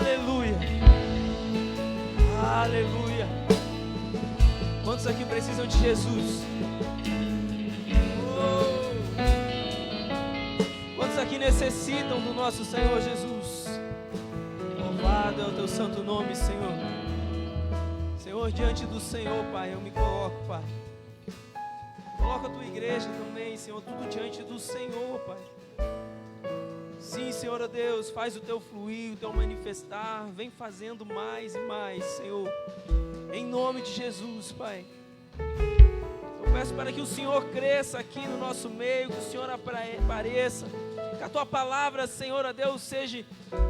Aleluia. Aleluia. Quantos aqui precisam de Jesus? Quantos aqui necessitam do nosso Senhor Jesus? Louvado é o teu santo nome, Senhor. Senhor, diante do Senhor, Pai, eu me coloco, Pai. Coloca a tua igreja também, Senhor, tudo diante do Senhor, Pai. Sim, Senhor, ó Deus, faz o teu fluir, o teu manifestar, vem fazendo mais e mais, Senhor, em nome de Jesus, Pai. Eu peço para que o Senhor cresça aqui no nosso meio, que o Senhor apareça, que a tua palavra, Senhor, ó Deus, seja,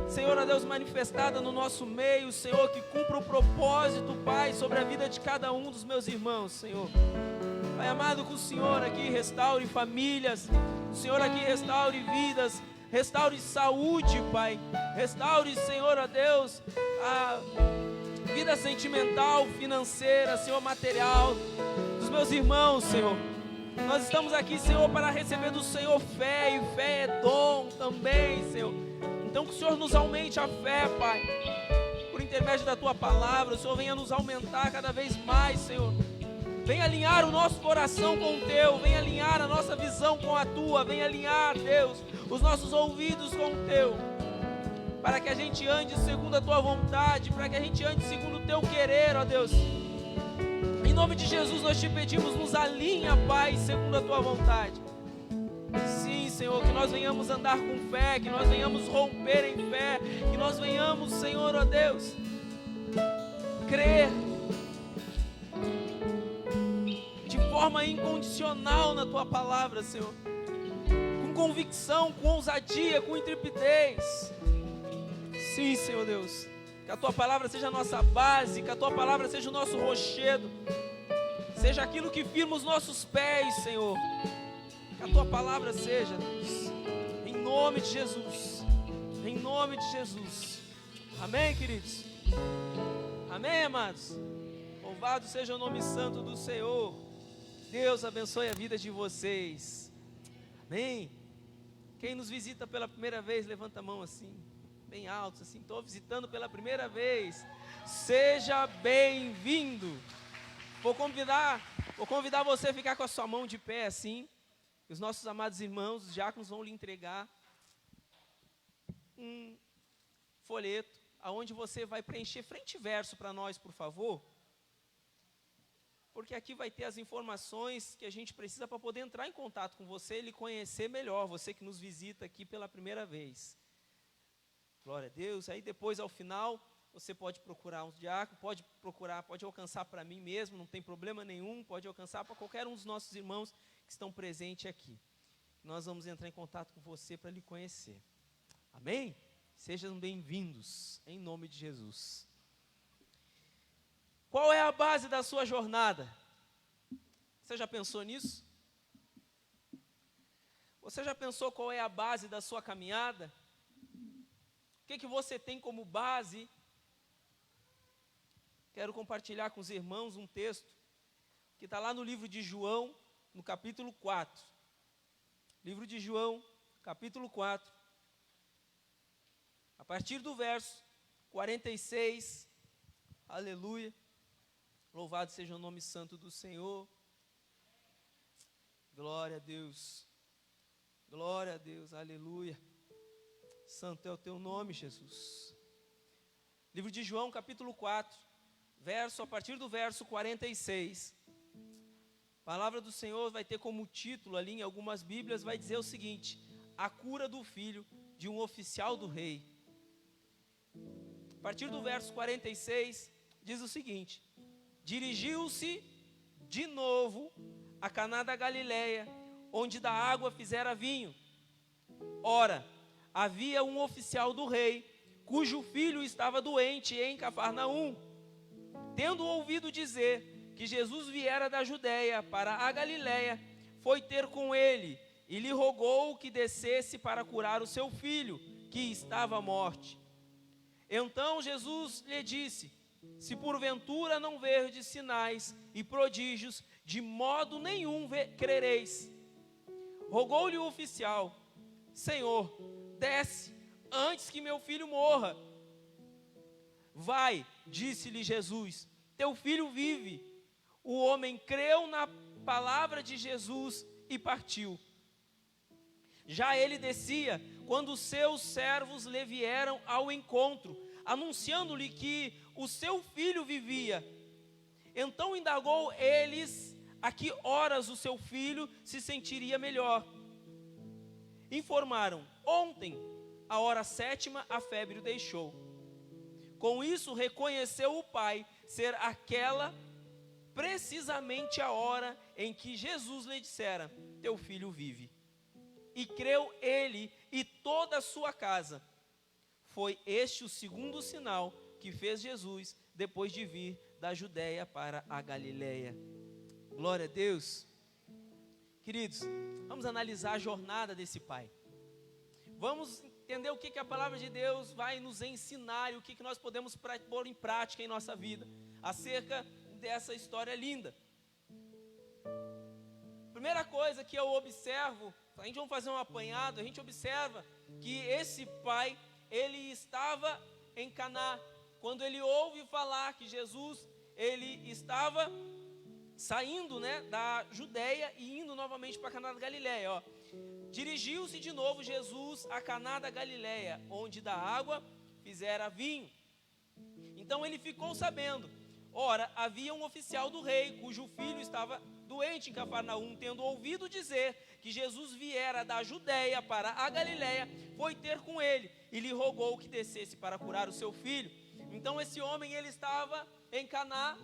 Senhor, ó Deus, manifestada no nosso meio, Senhor, que cumpra o propósito, Pai, sobre a vida de cada um dos meus irmãos, Senhor. Pai amado, que o Senhor aqui restaure famílias, o Senhor aqui restaure vidas, restaure saúde, Pai. Restaure, Senhor, ó Deus, a vida sentimental, financeira, Senhor, material dos meus irmãos, Senhor. Nós estamos aqui, Senhor, para receber do Senhor fé, e fé é dom também, Senhor. Então que o Senhor nos aumente a fé, Pai. Por intermédio da Tua palavra, o Senhor venha nos aumentar cada vez mais, Senhor. Venha alinhar o nosso coração com o Teu, venha alinhar a nossa visão com a Tua, venha alinhar, Deus, os nossos ouvidos com o Teu, para que a gente ande segundo a Tua vontade, para que a gente ande segundo o Teu querer, ó Deus. Em nome de Jesus nós te pedimos, nos alinha, Pai, segundo a Tua vontade. Sim, Senhor, que nós venhamos andar com fé, que nós venhamos romper em fé, que nós venhamos, Senhor, ó Deus, crer de forma incondicional na Tua palavra, Senhor, com convicção, com ousadia, com intrepidez. Sim, Senhor Deus, que a Tua palavra seja a nossa base, que a Tua palavra seja o nosso rochedo, seja aquilo que firma os nossos pés, Senhor. Que a Tua palavra seja, Deus, em nome de Jesus, em nome de Jesus. Amém, queridos? Amém, amados? Louvado seja o nome santo do Senhor. Deus abençoe a vida de vocês. Amém? Quem nos visita pela primeira vez, levanta a mão assim, bem alto, assim. Estou visitando pela primeira vez. Seja bem-vindo. Vou convidar você a ficar com a sua mão de pé assim. Os nossos amados irmãos, os diáconos, vão lhe entregar um folheto, aonde você vai preencher frente e verso para nós, por favor. Porque aqui vai ter as informações que a gente precisa para poder entrar em contato com você e lhe conhecer melhor, você que nos visita aqui pela primeira vez. Glória a Deus. Aí depois, ao final, você pode procurar um diácono, pode alcançar para mim mesmo, não tem problema nenhum, pode alcançar para qualquer um dos nossos irmãos que estão presentes aqui. Nós vamos entrar em contato com você para lhe conhecer. Amém? Sejam bem-vindos, em nome de Jesus. Qual é a base da sua jornada? Você já pensou nisso? Você já pensou qual é a base da sua caminhada? O que você tem como base? Quero compartilhar com os irmãos um texto que está lá no livro de João, no capítulo 4. Livro de João, capítulo 4. A partir do verso 46. Aleluia. Louvado seja o nome santo do Senhor. Glória a Deus. Glória a Deus. Aleluia. Santo é o teu nome, Jesus. Livro de João, capítulo 4, a partir do verso 46. A palavra do Senhor vai ter como título ali em algumas Bíblias, vai dizer o seguinte: a cura do filho de um oficial do rei. A partir do verso 46, diz o seguinte: dirigiu-se de novo a Caná da Galileia, onde da água fizera vinho. Ora, havia um oficial do rei, cujo filho estava doente em Cafarnaum. Tendo ouvido dizer que Jesus viera da Judeia para a Galileia, foi ter com ele e lhe rogou que descesse para curar o seu filho, que estava à morte. Então Jesus lhe disse: se porventura não verdes sinais e prodígios, de modo nenhum crereis. Rogou-lhe o oficial: Senhor, desce antes que meu filho morra. Vai, disse-lhe Jesus, teu filho vive. O homem creu na palavra de Jesus e partiu. Já ele descia, quando os seus servos lhe vieram ao encontro, anunciando-lhe que o seu filho vivia. Então indagou eles a que horas o seu filho se sentiria melhor. Informaram: ontem, à hora 7ª, a febre o deixou. Com isso reconheceu o pai ser aquela precisamente a hora em que Jesus lhe dissera: teu filho vive. E creu ele e toda a sua casa. Foi este o segundo sinal que fez Jesus depois de vir da Judéia para a Galileia. Glória a Deus. Queridos, vamos analisar a jornada desse pai. Vamos entender o que a palavra de Deus vai nos ensinar e o que nós podemos pôr em prática em nossa vida acerca dessa história linda. Primeira coisa que eu observo, a gente vai fazer um apanhado, a gente observa que esse pai, ele estava em Caná, quando ele ouve falar que Jesus, ele estava saindo, da Judéia e indo novamente para Caná da Galileia, Dirigiu-se de novo Jesus a Caná da Galileia, onde da água fizera vinho. Então ele ficou sabendo. Ora, havia um oficial do rei, cujo filho estava doente em Cafarnaum, tendo ouvido dizer que Jesus viera da Judéia para a Galileia, foi ter com ele e lhe rogou que descesse para curar o seu filho. Então esse homem, ele estava em Caná,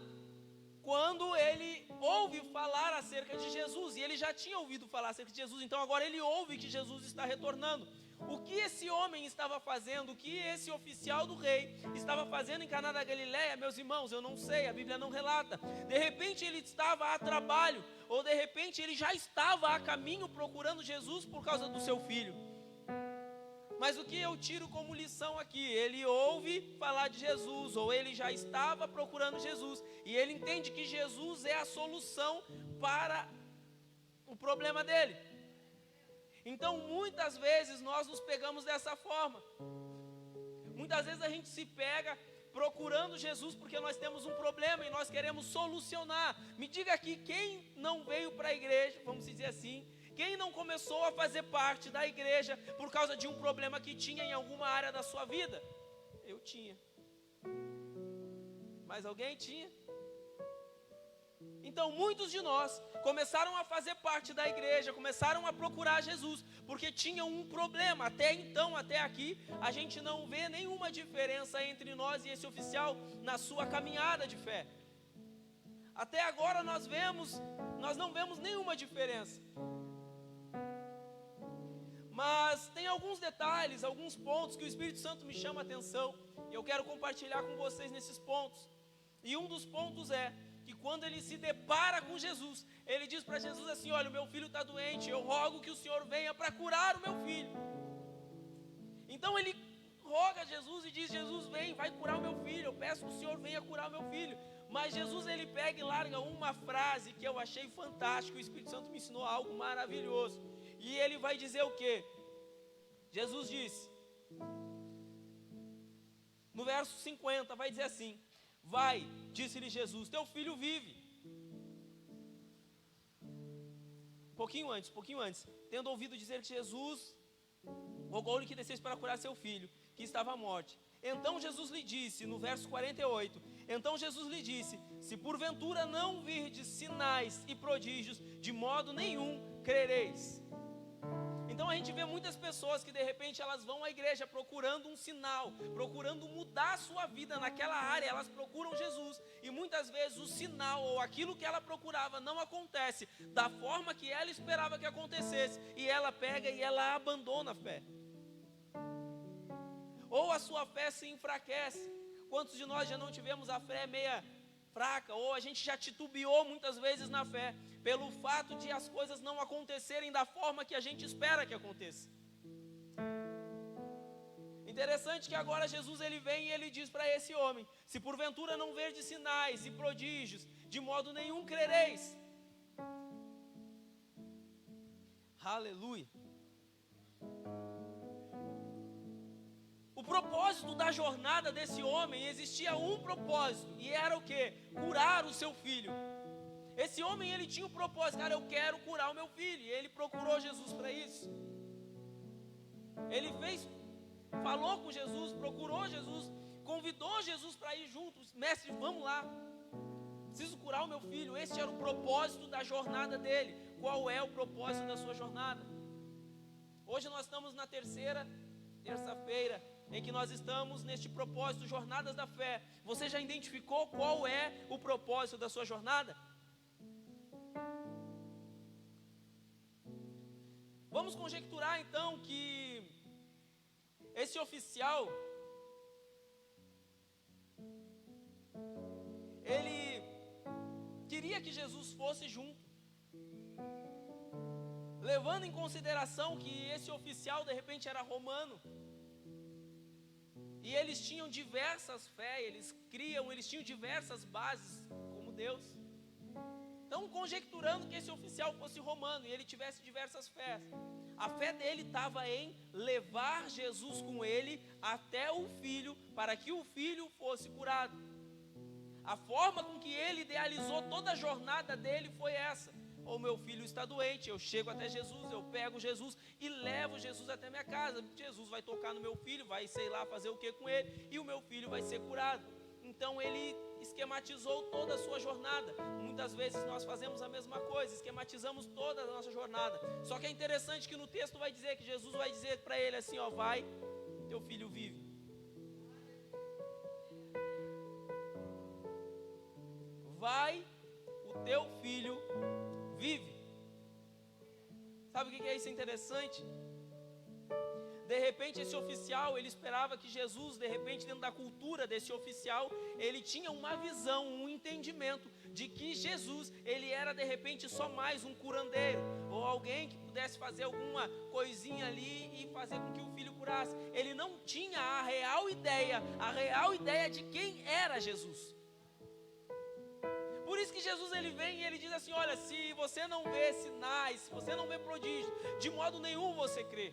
quando ele ouve falar acerca de Jesus, e ele já tinha ouvido falar acerca de Jesus, então agora ele ouve que Jesus está retornando. O que esse homem estava fazendo, o que esse oficial do rei estava fazendo em Caná da Galileia, meus irmãos, eu não sei, a Bíblia não relata. De repente ele estava a trabalho, ou de repente ele já estava a caminho procurando Jesus por causa do seu filho. Mas o que eu tiro como lição aqui? Ele ouve falar de Jesus, ou ele já estava procurando Jesus, e ele entende que Jesus é a solução para o problema dele. Então muitas vezes nós nos pegamos dessa forma. Muitas vezes a gente se pega procurando Jesus porque nós temos um problema e nós queremos solucionar. Me diga aqui, quem não veio para a igreja, vamos dizer assim, quem não começou a fazer parte da igreja por causa de um problema que tinha em alguma área da sua vida? Eu tinha. Mas alguém tinha? Então muitos de nós começaram a fazer parte da igreja, começaram a procurar Jesus, porque tinham um problema. Até então, até aqui, a gente não vê nenhuma diferença entre nós e esse oficial na sua caminhada de fé. Até agora nós não vemos nenhuma diferença. Mas tem alguns detalhes, alguns pontos que o Espírito Santo me chama a atenção, e eu quero compartilhar com vocês nesses pontos. E um dos pontos é que quando ele se depara com Jesus, ele diz para Jesus assim: olha, o meu filho está doente, eu rogo que o Senhor venha para curar o meu filho. Então ele roga a Jesus e diz: Jesus, vem, vai curar o meu filho, eu peço que o Senhor venha curar o meu filho. Mas Jesus, ele pega e larga uma frase que eu achei fantástica, o Espírito Santo me ensinou algo maravilhoso. E ele vai dizer o quê? Jesus disse, no verso 50, vai dizer assim: vai, disse-lhe Jesus, teu filho vive. Pouquinho antes, tendo ouvido dizer que Jesus rogou-lhe que descesse para curar seu filho, que estava à morte. Então Jesus lhe disse, no verso 48, então Jesus lhe disse: se porventura não virdes sinais e prodígios, de modo nenhum crereis. Então a gente vê muitas pessoas que de repente elas vão à igreja procurando um sinal, procurando mudar a sua vida naquela área, elas procuram Jesus, e muitas vezes o sinal ou aquilo que ela procurava não acontece da forma que ela esperava que acontecesse, e ela pega e ela abandona a fé. Ou a sua fé se enfraquece. Quantos de nós já não tivemos a fé meia fraca, ou a gente já titubeou muitas vezes na fé, pelo fato de as coisas não acontecerem da forma que a gente espera que aconteça. Interessante que agora Jesus, ele vem e ele diz para esse homem: se porventura não verdes sinais e prodígios, de modo nenhum crereis. Aleluia. O propósito da jornada desse homem, existia um propósito, e era o quê? Curar o seu filho. Esse homem, ele tinha o propósito, cara, eu quero curar o meu filho, e ele procurou Jesus para isso. Ele falou com Jesus, procurou Jesus, convidou Jesus para ir juntos. Mestre, vamos lá, preciso curar o meu filho. Esse era o propósito da jornada dele. Qual é o propósito da sua jornada? Hoje nós estamos na terça-feira, em que nós estamos neste propósito, Jornadas da Fé. Você já identificou qual é o propósito da sua jornada? Vamos conjecturar então que esse oficial, ele queria que Jesus fosse junto, levando em consideração que esse oficial de repente era romano, e eles tinham diversas fés, eles tinham diversas bases como Deus. Então, conjecturando que esse oficial fosse romano e ele tivesse diversas fés, a fé dele estava em levar Jesus com ele até o filho, para que o filho fosse curado. A forma com que ele idealizou toda a jornada dele foi essa: o meu filho está doente, eu chego até Jesus, eu pego Jesus e levo Jesus até minha casa. Jesus vai tocar no meu filho, vai, sei lá, fazer o que com ele, e o meu filho vai ser curado. Então ele esquematizou toda a sua jornada. Muitas vezes nós fazemos a mesma coisa, esquematizamos toda a nossa jornada. Só que é interessante que no texto vai dizer que Jesus vai dizer para ele assim, ó, vai, teu filho vive. Vai, o teu filho vive. Sabe o que é isso interessante? De repente esse oficial, ele esperava que Jesus, de repente dentro da cultura desse oficial, ele tinha uma visão, um entendimento de que Jesus, ele era de repente só mais um curandeiro, ou alguém que pudesse fazer alguma coisinha ali e fazer com que o filho curasse. Ele não tinha a real ideia de quem era Jesus. Por isso que Jesus, ele vem e ele diz assim, olha, se você não vê sinais, se você não vê prodígio, de modo nenhum você crê.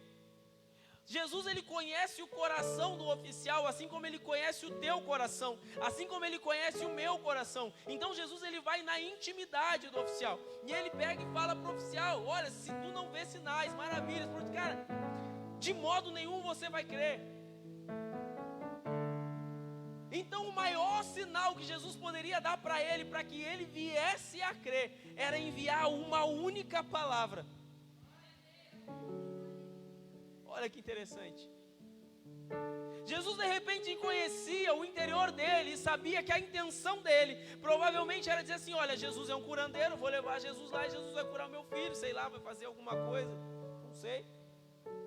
Jesus, ele conhece o coração do oficial, assim como ele conhece o teu coração, assim como ele conhece o meu coração. Então Jesus, ele vai na intimidade do oficial, e ele pega e fala para o oficial, olha, se tu não vê sinais, maravilhas, porque, cara, de modo nenhum você vai crer. Então o maior sinal que Jesus poderia dar para ele, para que ele viesse a crer, era enviar uma única palavra. Olha que interessante. Jesus de repente conhecia o interior dele e sabia que a intenção dele provavelmente era dizer assim, olha, Jesus é um curandeiro, vou levar Jesus lá e Jesus vai curar o meu filho, sei lá, vai fazer alguma coisa, não sei.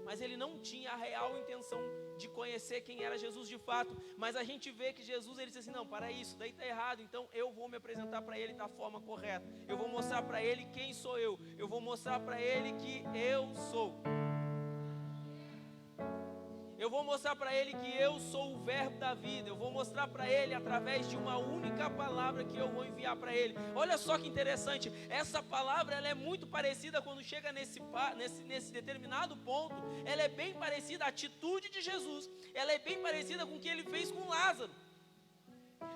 Mas ele não tinha a real intenção de conhecer quem era Jesus de fato. Mas a gente vê que Jesus, ele disse assim, não, para isso, daí está errado, então eu vou me apresentar para ele da forma correta. Eu vou mostrar para ele quem sou eu vou mostrar para ele que eu sou. Eu vou mostrar para ele que eu sou o verbo da vida. Eu vou mostrar para ele através de uma única palavra que eu vou enviar para ele. Olha só que interessante. Essa palavra, ela é muito parecida quando chega nesse determinado ponto. Ela é bem parecida, a atitude de Jesus. Ela é bem parecida com o que ele fez com Lázaro.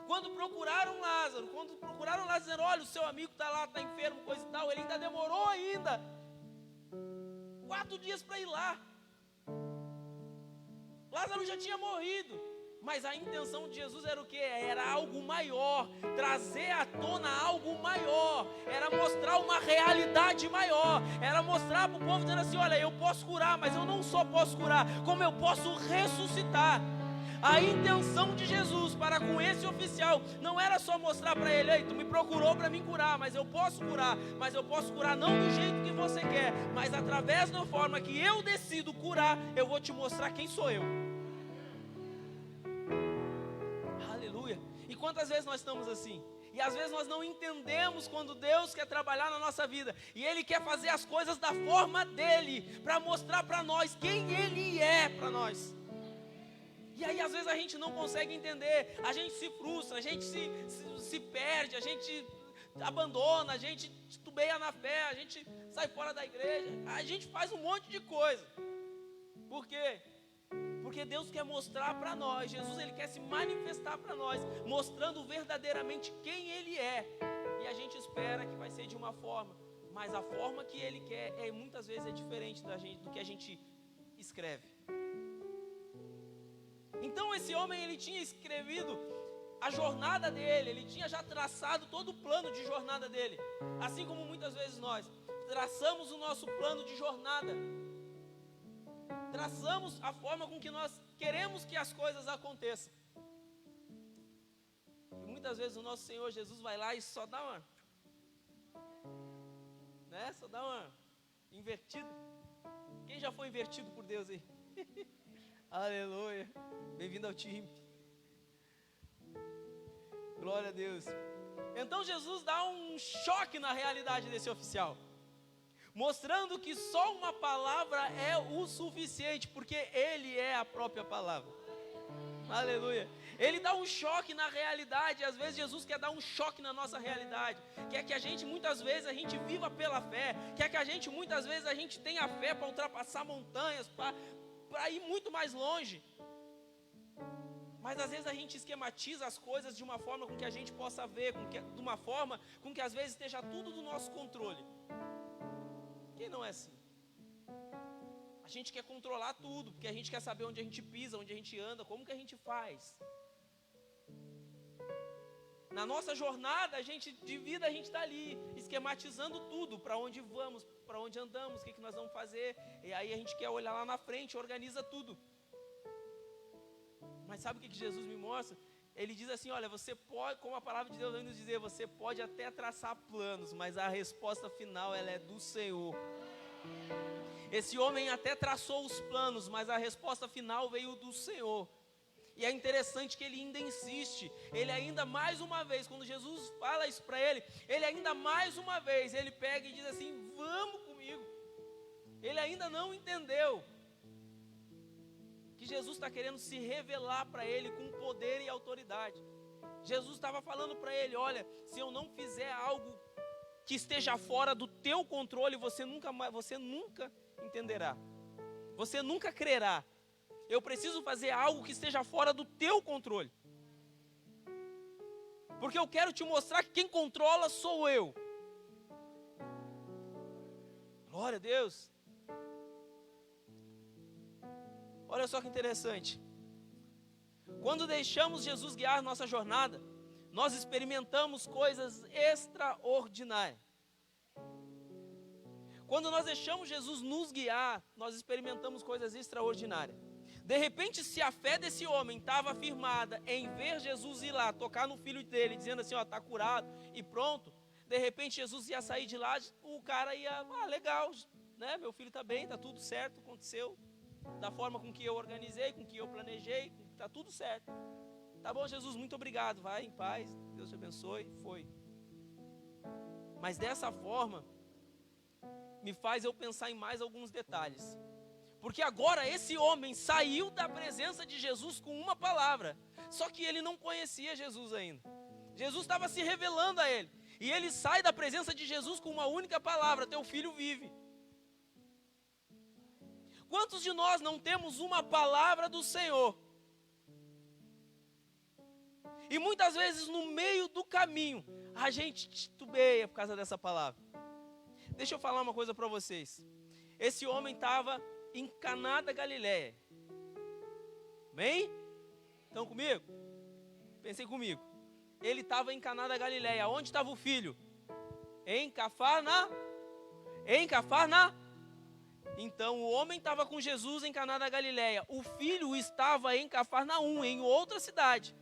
Quando procuraram Lázaro, dizendo, olha, o seu amigo está lá, está enfermo, coisa e tal. Ele ainda demorou 4 dias para ir lá. Lázaro já tinha morrido, mas a intenção de Jesus era o quê? Era algo maior, trazer à tona algo maior, era mostrar uma realidade maior, era mostrar para o povo dizendo assim, olha, eu posso curar, mas eu não só posso curar, como eu posso ressuscitar. A intenção de Jesus para com esse oficial não era só mostrar para ele, ei, tu me procurou para me curar, mas eu posso curar não do jeito que você quer, mas através da forma que eu decido curar, eu vou te mostrar quem sou eu. Aleluia. E quantas vezes nós estamos assim? E às vezes nós não entendemos quando Deus quer trabalhar na nossa vida, e Ele quer fazer as coisas da forma dEle, para mostrar para nós quem Ele é para nós. E aí às vezes a gente não consegue entender, a gente se frustra, a gente se perde, a gente abandona, a gente titubeia na fé, a gente sai fora da igreja, a gente faz um monte de coisa. Por quê? Porque Deus quer mostrar para nós, Jesus ele quer se manifestar para nós, mostrando verdadeiramente quem Ele é. E a gente espera que vai ser de uma forma, mas a forma que Ele quer muitas vezes é diferente do que a gente escreve. Então esse homem ele tinha escrevido a jornada dele, ele tinha já traçado todo o plano de jornada dele. Assim como muitas vezes nós traçamos o nosso plano de jornada, traçamos a forma com que nós queremos que as coisas aconteçam. E muitas vezes o nosso Senhor Jesus vai lá e só dá uma, só dá uma invertida. Quem já foi invertido por Deus aí? Aleluia, bem-vindo ao time. Glória a Deus. Então Jesus dá um choque na realidade desse oficial, mostrando que só uma palavra é o suficiente, porque Ele é a própria palavra. Aleluia. Ele dá um choque na realidade. Às vezes Jesus quer dar um choque na nossa realidade, quer que a gente muitas vezes a gente viva pela fé, quer que a gente muitas vezes a gente tenha fé para ultrapassar montanhas, para ir muito mais longe. Mas às vezes a gente esquematiza as coisas de uma forma com que a gente possa ver, de uma forma com que às vezes esteja tudo do nosso controle. Quem não é assim? A gente quer controlar tudo, porque a gente quer saber onde a gente pisa, onde a gente anda, como que a gente faz. Na nossa jornada de vida, a gente está ali, esquematizando tudo, para onde vamos, para onde andamos, o que nós vamos fazer. E aí a gente quer olhar lá na frente, organiza tudo. Mas sabe o que Jesus me mostra? Ele diz assim, olha, você pode, como a palavra de Deus vai nos dizer, você pode até traçar planos, mas a resposta final ela é do Senhor. Esse homem até traçou os planos, mas a resposta final veio do Senhor. E é interessante que ele ainda insiste, ele ainda mais uma vez, quando Jesus fala isso para ele ainda mais uma vez, ele pega e diz assim, vamos comigo. Ele ainda não entendeu que Jesus está querendo se revelar para ele com poder e autoridade. Jesus estava falando para ele, olha, se eu não fizer algo que esteja fora do teu controle, você nunca entenderá, você nunca crerá. Eu preciso fazer algo que esteja fora do teu controle, porque eu quero te mostrar que quem controla sou eu. Glória a Deus. Olha só que interessante. Quando deixamos Jesus guiar nossa jornada, nós experimentamos coisas extraordinárias. Quando nós deixamos Jesus nos guiar, nós experimentamos coisas extraordinárias. De repente, se a fé desse homem estava firmada em ver Jesus ir lá, tocar no filho dele, dizendo assim, ó, está curado e pronto. De repente, Jesus ia sair de lá, o cara ia, legal, né? Meu filho está bem, está tudo certo, aconteceu da forma com que eu organizei, com que eu planejei, está tudo certo. Tá bom, Jesus, muito obrigado, vai em paz, Deus te abençoe, foi. Mas dessa forma, me faz eu pensar em mais alguns detalhes. Porque agora esse homem saiu da presença de Jesus com uma palavra, só que ele não conhecia Jesus ainda. Jesus estava se revelando a ele, e ele sai da presença de Jesus com uma única palavra, teu filho vive. Quantos de nós não temos uma palavra do Senhor? E muitas vezes no meio do caminho, a gente titubeia por causa dessa palavra. Deixa eu falar uma coisa para vocês. Esse homem estava em Caná da Galileia. Bem? Estão comigo? Pensem comigo. Ele estava em Caná da Galileia. Onde estava o filho? Em Cafarnaum. Então o homem estava com Jesus em Caná da Galileia. O filho estava em Cafarnaum, em outra cidade.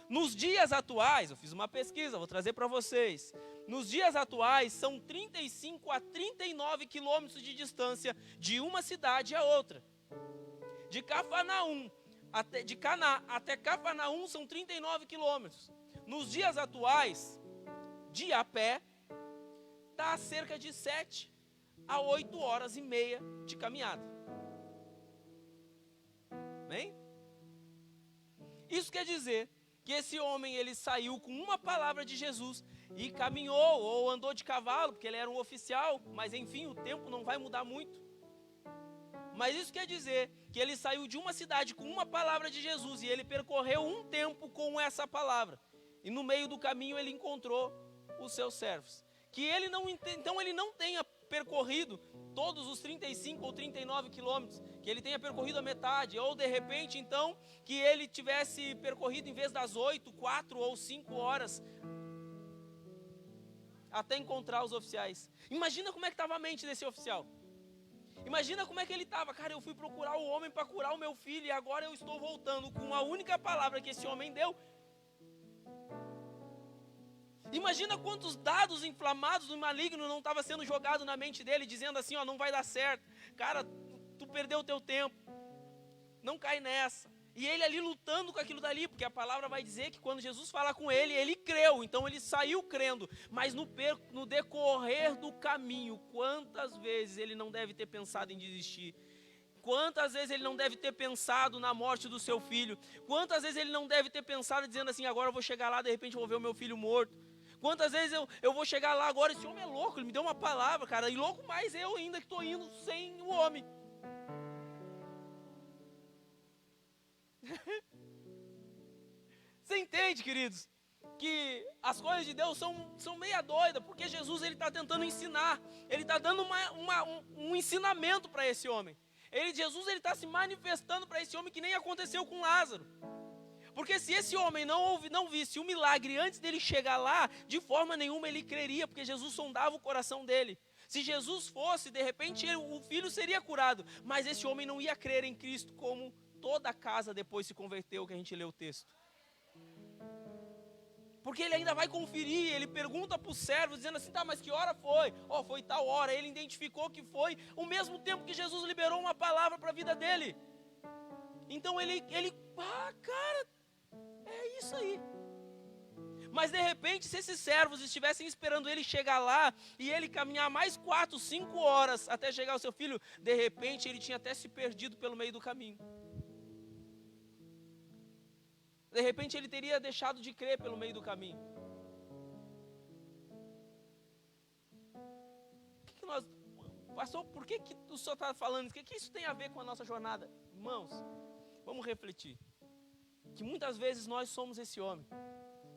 Nos dias atuais, eu fiz uma pesquisa, vou trazer para vocês. Nos dias atuais, são 35 a 39 quilômetros de distância de uma cidade a outra. De Caná até Cafarnaum são 39 quilômetros. Nos dias atuais, de a pé, está a cerca de 7 a 8 horas e meia de caminhada. Bem? Isso quer dizer que esse homem, ele saiu com uma palavra de Jesus e caminhou ou andou de cavalo, porque ele era um oficial, mas enfim, o tempo não vai mudar muito. Mas isso quer dizer que ele saiu de uma cidade com uma palavra de Jesus e ele percorreu um tempo com essa palavra. E no meio do caminho ele encontrou os seus servos. Que ele então ele não tenha percorrido todos os 35 ou 39 quilômetros, que ele tenha percorrido a metade, ou de repente então que ele tivesse percorrido em vez das 8, 4 ou 5 horas até encontrar os oficiais. Imagina como é que estava a mente desse oficial. Imagina como é que ele estava. Cara, eu fui procurar o homem para curar o meu filho e agora eu estou voltando com a única palavra que esse homem deu. Imagina quantos dados inflamados do maligno não estavam sendo jogados na mente dele, dizendo assim, ó, não vai dar certo. Cara, tu perdeu o teu tempo. Não cai nessa. E ele ali lutando com aquilo dali, porque a palavra vai dizer que quando Jesus fala com ele, ele creu. Então ele saiu crendo. Mas no decorrer do caminho, quantas vezes ele não deve ter pensado em desistir? Quantas vezes ele não deve ter pensado na morte do seu filho? Quantas vezes ele não deve ter pensado dizendo assim, agora eu vou chegar lá, de repente eu vou ver o meu filho morto? Quantas vezes eu vou chegar lá agora, esse homem é louco, ele me deu uma palavra, cara. E louco mais eu ainda que estou indo sem o homem. Você entende, queridos, que as coisas de Deus são meia doidas, porque Jesus ele está tentando ensinar, ele está dando um ensinamento para esse homem. Jesus está se manifestando para esse homem que nem aconteceu com Lázaro. Porque se esse homem não visse o milagre antes dele chegar lá, de forma nenhuma ele creria, porque Jesus sondava o coração dele. Se Jesus fosse, de repente o filho seria curado, mas esse homem não ia crer em Cristo como toda a casa depois se converteu, que a gente lê o texto. Porque ele ainda vai conferir, ele pergunta para o servo, dizendo assim, tá, mas que hora foi? Foi tal hora. Ele identificou que foi o mesmo tempo que Jesus liberou uma palavra para a vida dele. Então cara, é isso aí. Mas de repente, se esses servos estivessem esperando ele chegar lá, e ele caminhar mais 4, 5 horas até chegar ao seu filho, de repente ele tinha até se perdido pelo meio do caminho. De repente ele teria deixado de crer pelo meio do caminho. Pastor, por que o senhor está falando isso? O que isso tem a ver com a nossa jornada? Irmãos, vamos refletir. Que muitas vezes nós somos esse homem.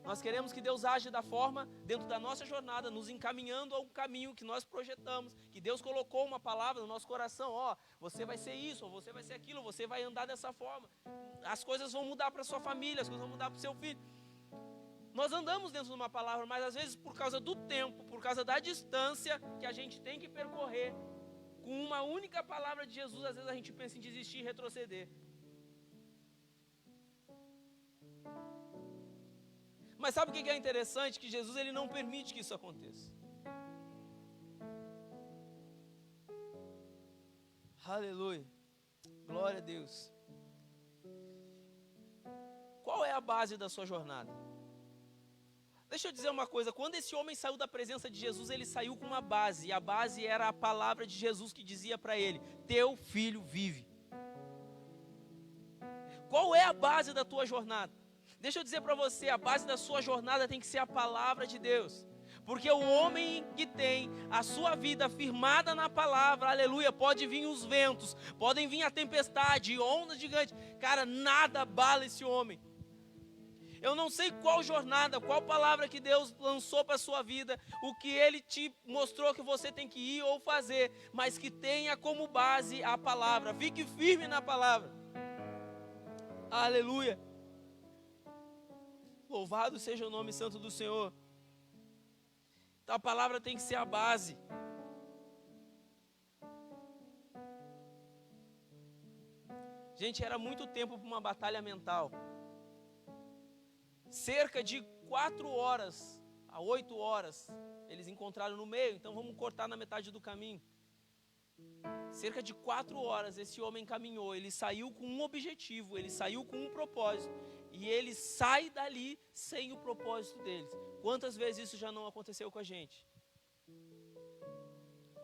Nós queremos que Deus age da forma, dentro da nossa jornada, nos encaminhando ao caminho que nós projetamos, que Deus colocou uma palavra no nosso coração, você vai ser isso, ou você vai ser aquilo, você vai andar dessa forma. As coisas vão mudar para a sua família, as coisas vão mudar para o seu filho. Nós andamos dentro de uma palavra, mas às vezes por causa do tempo, por causa da distância que a gente tem que percorrer, com uma única palavra de Jesus, às vezes a gente pensa em desistir e retroceder. Mas sabe o que é interessante? Que Jesus ele não permite que isso aconteça. Aleluia. Glória a Deus. Qual é a base da sua jornada? Deixa eu dizer uma coisa. Quando esse homem saiu da presença de Jesus, ele saiu com uma base. E a base era a palavra de Jesus que dizia para ele, teu filho vive. Qual é a base da tua jornada? Deixa eu dizer para você, a base da sua jornada tem que ser a palavra de Deus. Porque o homem que tem a sua vida firmada na palavra, aleluia, pode vir os ventos, podem vir a tempestade, ondas gigantes. Cara, nada abala esse homem. Eu não sei qual jornada, qual palavra que Deus lançou para a sua vida, o que Ele te mostrou que você tem que ir ou fazer, mas que tenha como base a palavra. Fique firme na palavra. Aleluia. Louvado seja o nome santo do Senhor. Então a palavra tem que ser a base. Gente, era muito tempo para uma batalha mental. Cerca de 4 horas a 8 horas eles encontraram no meio, então vamos cortar na metade do caminho. Cerca de 4 horas esse homem caminhou, ele saiu com um objetivo, ele saiu com um propósito. E ele sai dali sem o propósito deles. Quantas vezes isso já não aconteceu com a gente?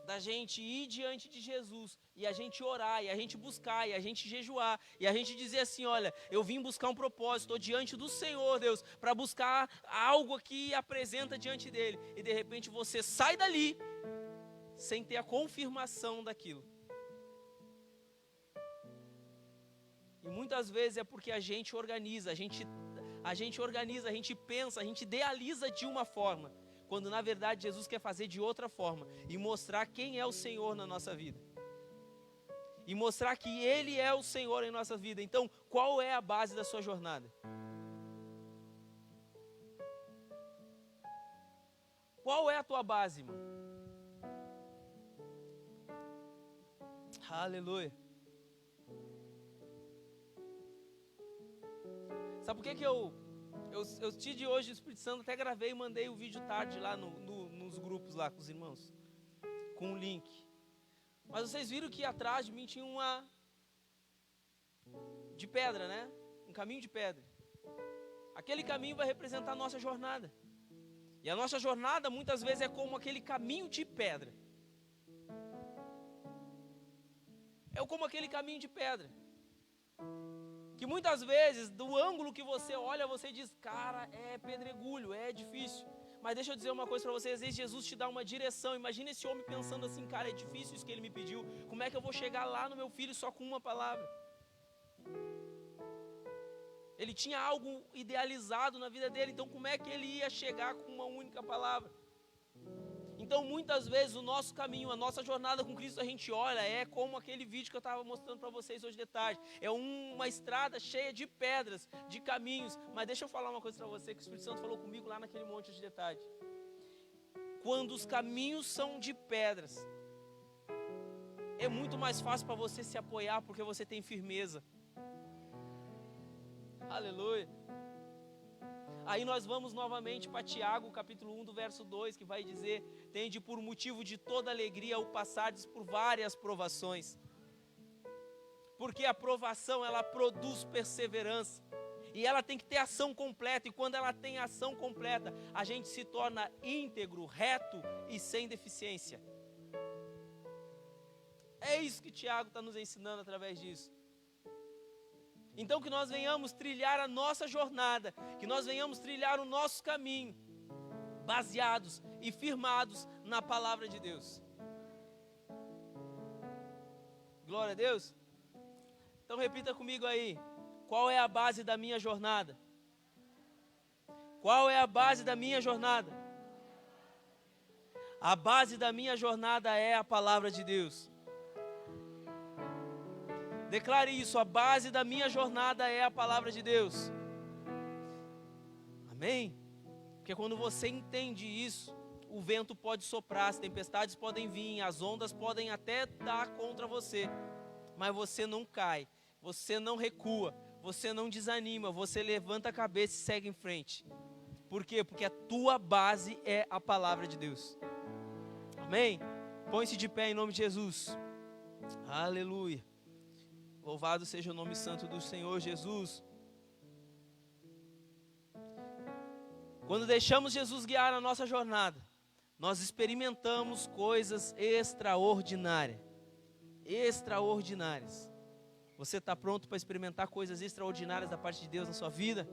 Da gente ir diante de Jesus, e a gente orar, e a gente buscar, e a gente jejuar, e a gente dizer assim, olha, eu vim buscar um propósito, estou diante do Senhor, Deus, para buscar algo que apresenta diante dele. E de repente você sai dali, sem ter a confirmação daquilo. E muitas vezes é porque a gente organiza, a gente pensa, a gente idealiza de uma forma, quando na verdade Jesus quer fazer de outra forma e mostrar quem é o Senhor na nossa vida. E mostrar que Ele é o Senhor em nossa vida. Então, qual é a base da sua jornada? Qual é a tua base, irmão? Aleluia. Sabe por que eu tive hoje o Espírito Santo, até gravei e mandei o vídeo tarde lá nos grupos lá com os irmãos, com o link. Mas vocês viram que atrás de mim tinha uma de pedra, né? Um caminho de pedra. Aquele caminho vai representar a nossa jornada. E a nossa jornada muitas vezes é como aquele caminho de pedra. É como aquele caminho de pedra. Que muitas vezes, do ângulo que você olha, você diz, cara, é pedregulho, é difícil. Mas deixa eu dizer uma coisa para vocês, às vezes Jesus te dá uma direção. Imagina esse homem pensando assim, cara, é difícil isso que ele me pediu. Como é que eu vou chegar lá no meu filho só com uma palavra? Ele tinha algo idealizado na vida dele, então como é que ele ia chegar com uma única palavra? Então muitas vezes o nosso caminho, a nossa jornada com Cristo, a gente olha, é como aquele vídeo que eu estava mostrando para vocês hoje de tarde. É uma estrada cheia de pedras, de caminhos. Mas deixa eu falar uma coisa para você, que o Espírito Santo falou comigo lá naquele monte hoje de tarde. Quando os caminhos são de pedras, é muito mais fácil para você se apoiar, porque você tem firmeza. Aleluia. Aí nós vamos novamente para Tiago, capítulo 1, do verso 2, que vai dizer, tende por motivo de toda alegria o passardes por várias provações. Porque a provação, ela produz perseverança. E ela tem que ter ação completa, e quando ela tem ação completa, a gente se torna íntegro, reto e sem deficiência. É isso que Tiago está nos ensinando através disso. Então que nós venhamos trilhar a nossa jornada, que nós venhamos trilhar o nosso caminho, baseados e firmados na palavra de Deus. Glória a Deus. Então repita comigo aí, qual é a base da minha jornada? Qual é a base da minha jornada? A base da minha jornada é a palavra de Deus. Declare isso, a base da minha jornada é a palavra de Deus. Amém? Porque quando você entende isso, o vento pode soprar, as tempestades podem vir, as ondas podem até dar contra você, mas você não cai, você não recua, você não desanima, você levanta a cabeça e segue em frente. Por quê? Porque a tua base é a palavra de Deus. Amém? Põe-se de pé em nome de Jesus. Aleluia. Louvado seja o nome santo do Senhor Jesus. Quando deixamos Jesus guiar a nossa jornada, nós experimentamos coisas extraordinárias. Extraordinárias. Você está pronto para experimentar coisas extraordinárias da parte de Deus na sua vida?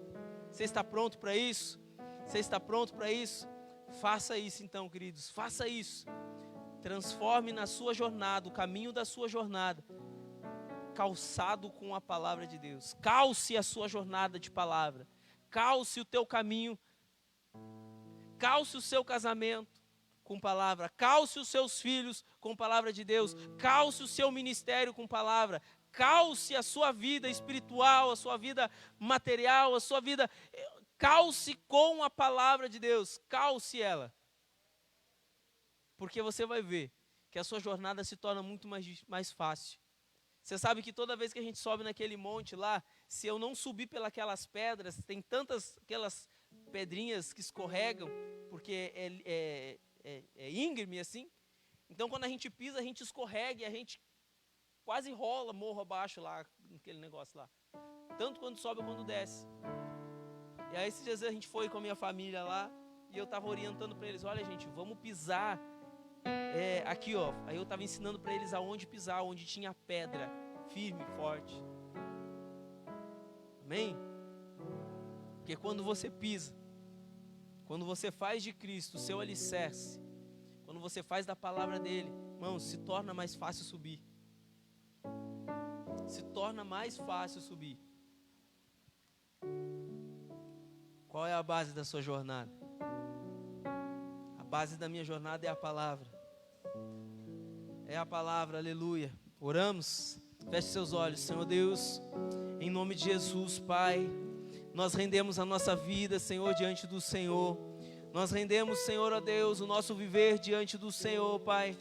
Você está pronto para isso? Você está pronto para isso? Faça isso então, queridos, faça isso. Transforme na sua jornada, o caminho da sua jornada, calçado com a palavra de Deus. Calce a sua jornada de palavra. Calce o teu caminho. Calce o seu casamento com palavra. Calce os seus filhos com palavra de Deus. Calce o seu ministério com palavra. Calce a sua vida espiritual, a sua vida material, a sua vida. Calce com a palavra de Deus. Calce ela. Porque você vai ver que a sua jornada se torna muito mais fácil. Você sabe que toda vez que a gente sobe naquele monte lá, se eu não subir pelas pedras, tem tantas aquelas pedrinhas que escorregam, porque é íngreme assim. Então quando a gente pisa, a gente escorrega e a gente quase rola morro abaixo lá, naquele negócio lá. Tanto quando sobe quanto desce. E aí esses dias a gente foi com a minha família lá, e eu estava orientando para eles, olha gente, vamos pisar. Aqui ó, aí eu estava ensinando para eles aonde pisar, onde tinha pedra, firme, forte. Amém? Porque quando você pisa, quando você faz de Cristo o seu alicerce, quando você faz da palavra dele, irmão, se torna mais fácil subir. se torna mais fácil subir. Qual é a base da sua jornada? A base da minha jornada é a palavra. É a palavra, aleluia. Oramos? Feche seus olhos. Senhor Deus, em nome de Jesus, Pai, nós rendemos a nossa vida, Senhor, diante do Senhor. Nós rendemos, Senhor, ó Deus, o nosso viver diante do Senhor, Pai.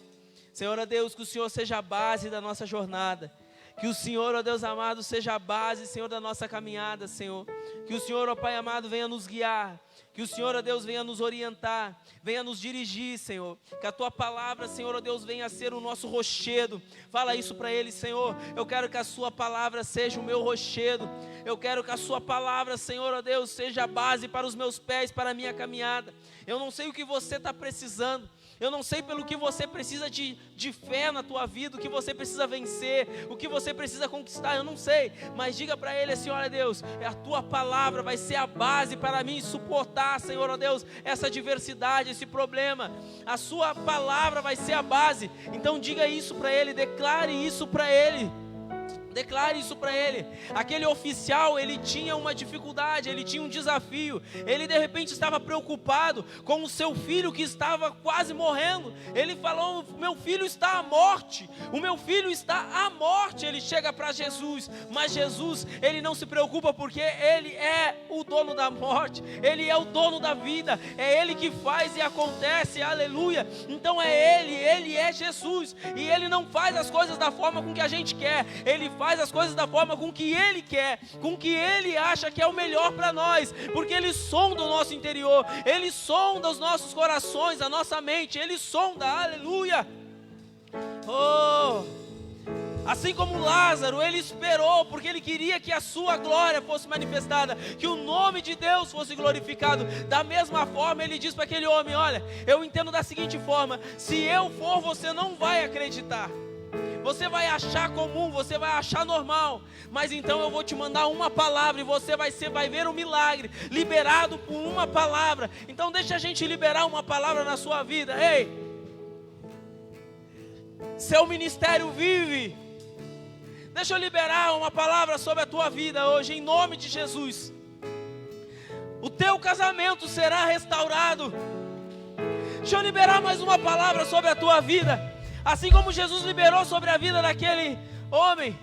Senhor, ó Deus, que o Senhor seja a base da nossa jornada. Que o Senhor, ó Deus amado, seja a base, Senhor, da nossa caminhada, Senhor. Que o Senhor, ó Pai amado, venha nos guiar. Que o Senhor, ó Deus, venha nos orientar, venha nos dirigir, Senhor. Que a Tua palavra, Senhor, ó Deus, venha a ser o nosso rochedo. Fala isso para Ele, Senhor. Eu quero que a Sua palavra seja o meu rochedo. Eu quero que a Sua palavra, Senhor, ó Deus, seja a base para os meus pés, para a minha caminhada. Eu não sei o que você está precisando. Eu não sei pelo que você precisa de fé na tua vida, o que você precisa vencer, o que você precisa conquistar, eu não sei. Mas diga para Ele assim, olha Deus, a Tua palavra vai ser a base para mim suportar, Senhor, ó Deus, essa adversidade, esse problema. A Sua palavra vai ser a base. Então diga isso para Ele, declare isso para Ele. Declare isso para ele. Aquele oficial, ele tinha uma dificuldade, ele tinha um desafio. Ele de repente estava preocupado com o seu filho que estava quase morrendo. Ele falou: meu filho está à morte. O meu filho está à morte. Ele chega para Jesus, mas Jesus, ele não se preocupa, porque ele é o dono da morte, ele é o dono da vida, é ele que faz e acontece, aleluia. Então é ele é Jesus, e ele não faz as coisas da forma com que a gente quer, ele faz as coisas da forma com que Ele quer, com que Ele acha que é o melhor para nós, porque Ele sonda o nosso interior, Ele sonda os nossos corações, a nossa mente, Ele sonda, aleluia. Oh, assim como Lázaro, ele esperou, porque ele queria que a sua glória fosse manifestada, que o nome de Deus fosse glorificado. Da mesma forma, ele diz para aquele homem: olha, eu entendo da seguinte forma, se eu for, você não vai acreditar. Você vai achar comum, você vai achar normal, mas então eu vou te mandar uma palavra e você vai ver um milagre liberado por uma palavra. Então deixa a gente liberar uma palavra na sua vida. Ei, seu ministério vive. Deixa eu liberar uma palavra sobre a tua vida hoje, em nome de Jesus. O teu casamento será restaurado. Deixa eu liberar mais uma palavra sobre a tua vida. Assim como Jesus liberou sobre a vida daquele homem,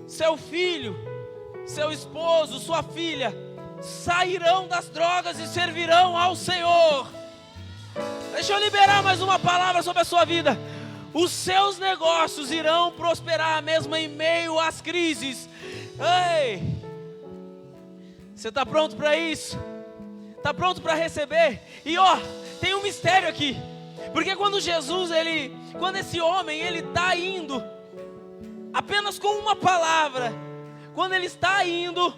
seu filho, seu esposo, sua filha sairão das drogas e servirão ao Senhor. Deixa eu liberar mais uma palavra sobre a sua vida. Os seus negócios irão prosperar mesmo em meio às crises. Ei, você está pronto para isso? Está pronto para receber? E ó, tem um mistério aqui. Porque quando quando esse homem, ele está indo, apenas com uma palavra, quando ele está indo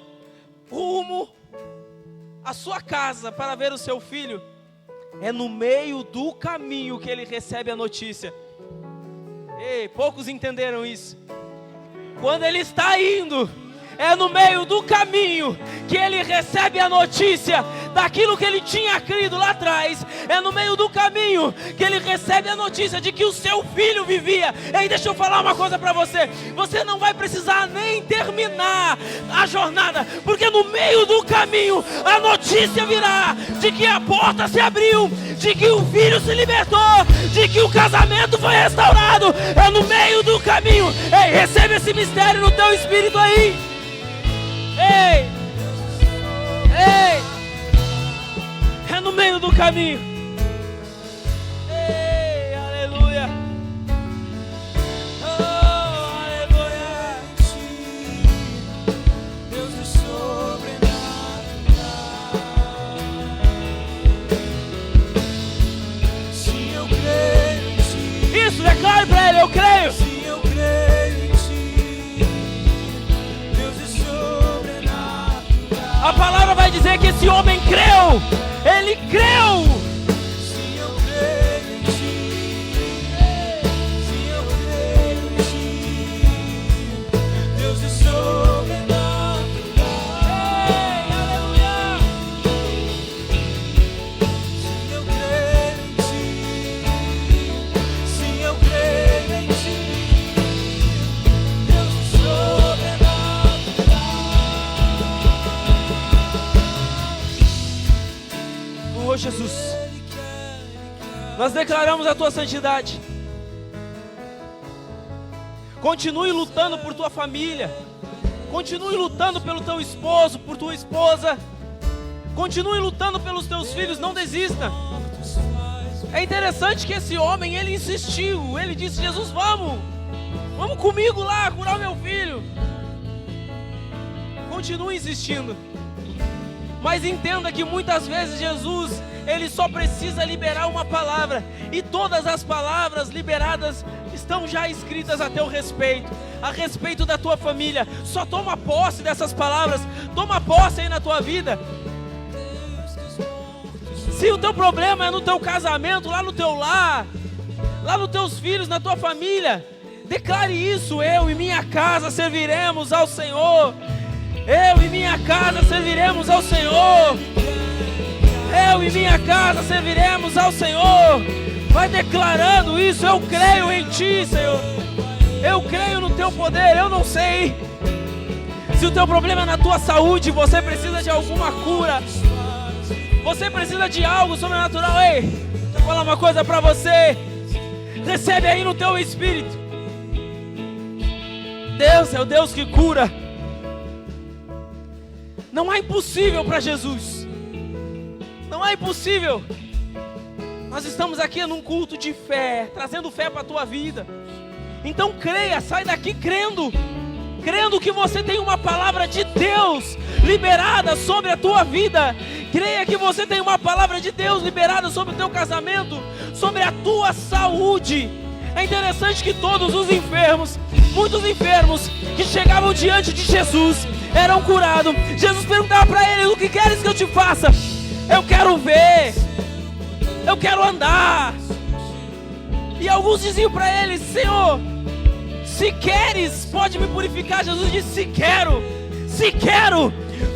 rumo à sua casa para ver o seu filho, é no meio do caminho que ele recebe a notícia. Ei, poucos entenderam isso. Quando ele está indo, é no meio do caminho que ele recebe a notícia daquilo que ele tinha crido lá atrás. É no meio do caminho que ele recebe a notícia de que o seu filho vivia. Ei, deixa eu falar uma coisa para você. Você não vai precisar nem terminar a jornada, porque no meio do caminho a notícia virá de que a porta se abriu, de que o filho se libertou, de que o casamento foi restaurado. É no meio do caminho. Ei, recebe esse mistério no teu espírito aí. Ei, ei, é no meio do caminho. Ei, aleluia. Oh, aleluia. Deus é sobrenatural. Se eu creio em ti. Isso, declare para ele: eu creio. Se eu creio em ti, Deus é sobrenatural. A palavra vai dizer que esse homem creu. Ele creu. Se eu creio em ti, se eu creio em ti, Deus é sobrenatural. Ei, aleluia. Se eu creio em ti, se eu creio em ti, Nós declaramos a tua santidade. Continue lutando por tua família. Continue lutando pelo teu esposo, por tua esposa. Continue lutando pelos teus filhos, não desista. É interessante que esse homem, ele insistiu. Ele disse: Jesus, vamos comigo lá curar o meu filho. Continue insistindo. Mas entenda que muitas vezes Jesus, ele só precisa liberar uma palavra, e todas as palavras liberadas estão já escritas a teu respeito, a respeito da tua família. Só toma posse dessas palavras, toma posse aí na tua vida. Se o teu problema é no teu casamento, lá no teu lar, lá nos teus filhos, na tua família, declare isso: eu e minha casa serviremos ao Senhor. Eu e minha casa serviremos ao Senhor. Eu e minha casa serviremos ao Senhor. Vai declarando isso: eu creio em Ti, Senhor. Eu creio no Teu poder. Eu não sei se o teu problema é na tua saúde, você precisa de alguma cura, você precisa de algo sobrenatural. Ei, deixa eu falar uma coisa pra você. Recebe aí no teu espírito. Deus é o Deus que cura. Não há impossível para Jesus. Não há impossível. Nós estamos aqui num culto de fé, trazendo fé para a tua vida. Então creia, sai daqui crendo que você tem uma palavra de Deus liberada sobre a tua vida. Creia que você tem uma palavra de Deus liberada sobre o teu casamento, sobre a tua saúde. É interessante que todos os enfermos, muitos enfermos que chegavam diante de Jesus, eram curados. Jesus perguntava para eles: o que queres que eu te faça? Eu quero ver, eu quero andar. E alguns diziam para ele: Senhor, se queres, pode me purificar. Jesus disse: se quero,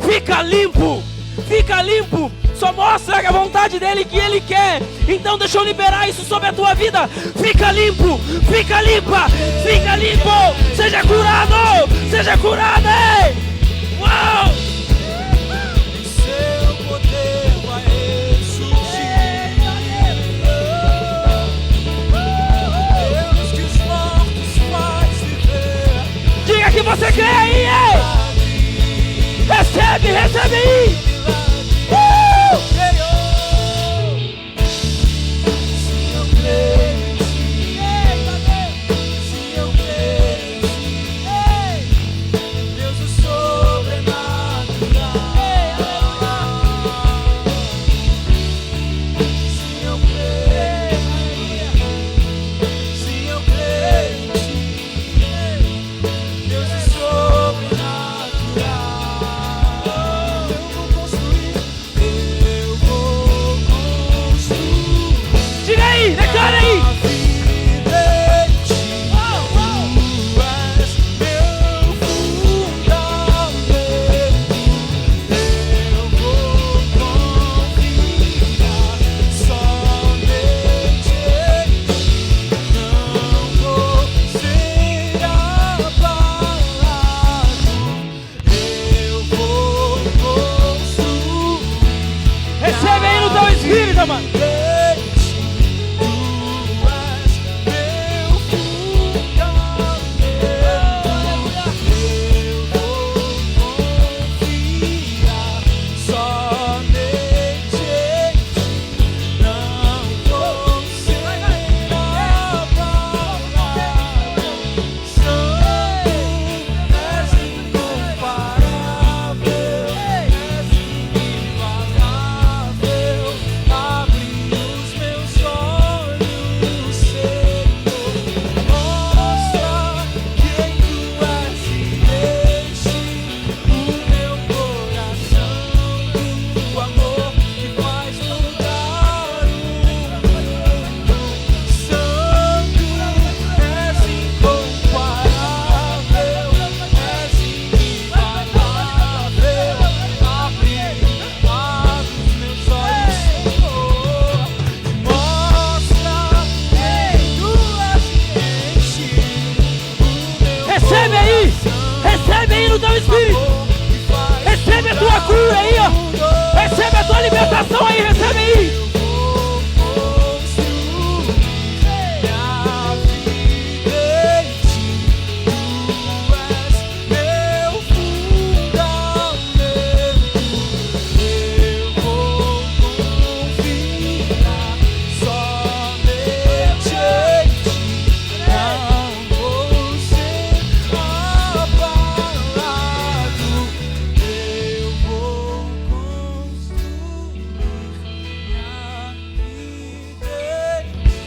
fica limpo, fica limpo. Só mostra a vontade dele, que ele quer. Então deixa eu liberar isso sobre a tua vida. Fica limpo, fica limpa, fica limpo. Seja curado, seja curada. Uau! Seu poder vai ressurgir. Deus que os mortos faz viver. Diga que você crê aí, ei! Recebe aí!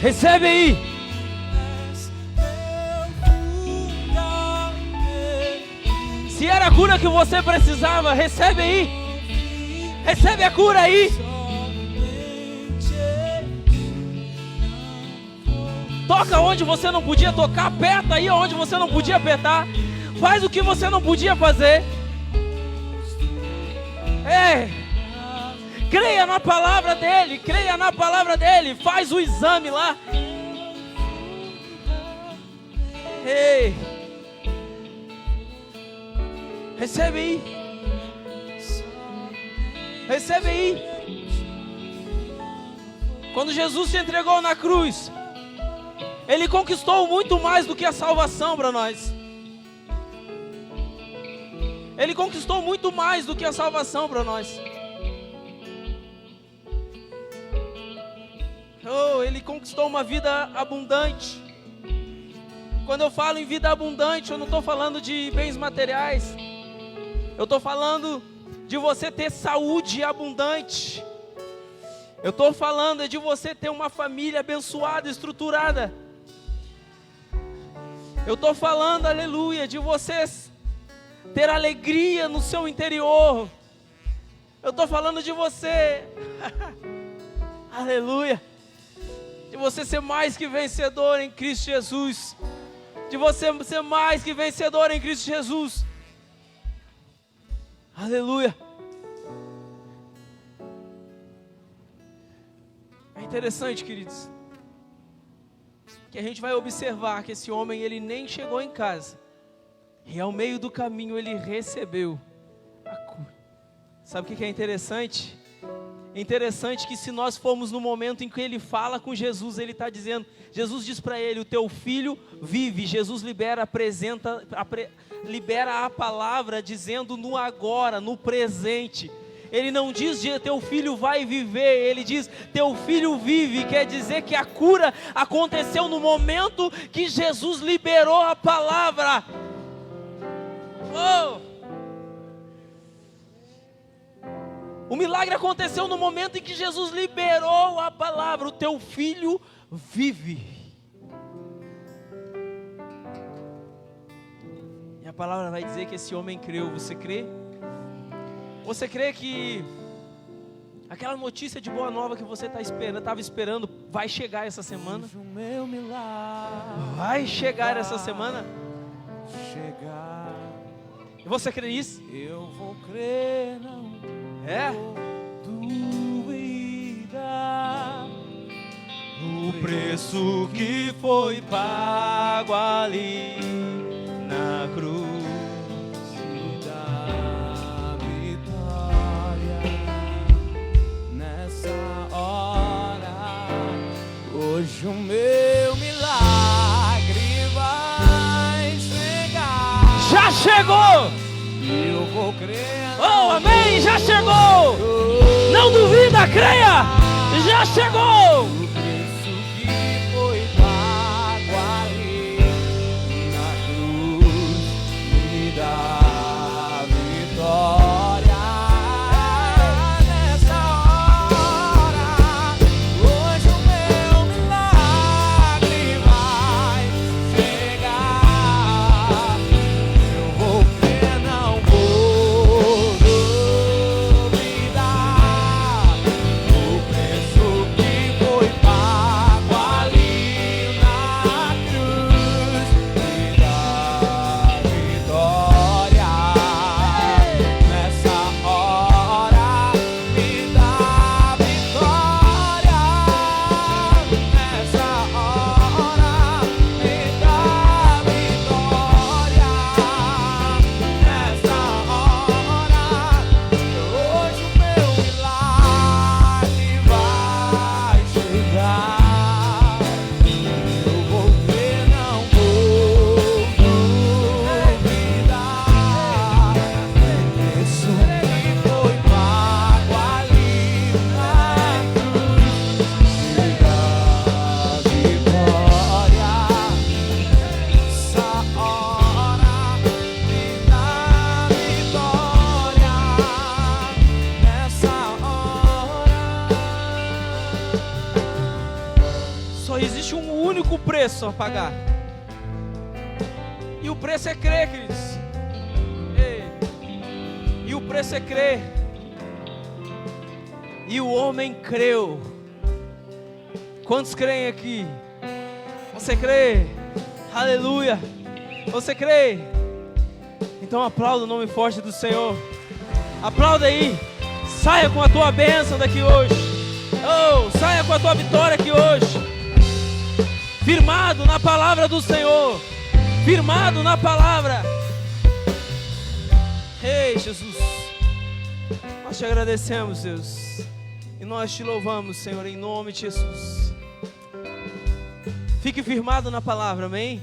Recebe aí. Se era a cura que você precisava, recebe aí. Recebe a cura aí. Toca onde você não podia tocar, aperta aí onde você não podia apertar. Faz o que você não podia fazer. Creia na palavra dele, creia na palavra dele. Faz o exame lá. Ei, recebe aí. Recebe aí. Quando Jesus se entregou na cruz, Ele conquistou muito mais do que a salvação para nós. Ele conquistou muito mais do que a salvação para nós. Oh, Ele conquistou uma vida abundante. Quando eu falo em vida abundante, eu não estou falando de bens materiais. Eu estou falando de você ter saúde abundante. Eu estou falando de você ter uma família abençoada, estruturada. Eu estou falando, aleluia, de você ter alegria no seu interior. Eu estou falando de você, aleluia, de você ser mais que vencedor em Cristo Jesus. De você ser mais que vencedor em Cristo Jesus. Aleluia. É interessante, queridos, que a gente vai observar que esse homem, ele nem chegou em casa, e ao meio do caminho ele recebeu a cura. Sabe o que é interessante? É interessante que se nós formos no momento em que ele fala com Jesus, ele está dizendo, Jesus diz para ele, o teu filho vive. Jesus libera a palavra dizendo no agora, no presente. Ele não diz teu filho vai viver, ele diz teu filho vive. Quer dizer que a cura aconteceu no momento que Jesus liberou a palavra. Oh! O milagre aconteceu no momento em que Jesus liberou a palavra, o teu filho vive. E a palavra vai dizer que esse homem creu. Você crê? Você crê que aquela notícia de boa nova que você estava esperando, vai chegar essa semana? Vai chegar essa semana? E você crê nisso? Eu vou crer, não duvidar. O preço que foi pago ali na cruz da vitória nessa hora. Hoje o meu milagre vai chegar. já chegou! Eu vou crer. Oh, amém! Já chegou! Não duvida, creia! Já chegou! O preço que foi pago ali na cruz me dá vitória nessa hora. Hoje o meu milagre vai chegar. Eu vou crer, não vou duvidar. O preço que foi pago preço a pagar. E o preço é crer, queridos. Ei. E o preço é crer. E o homem creu. Quantos creem aqui? Você crê? Aleluia. Você crê? Então aplauda o nome forte do Senhor. Aplauda aí. Saia com a tua bênção daqui hoje. Oh, saia com a tua vitória aqui hoje. Firmado na palavra do Senhor. Firmado na palavra. Ei, Jesus. Nós te agradecemos, Deus. E nós te louvamos, Senhor, em nome de Jesus. Fique firmado na palavra, amém?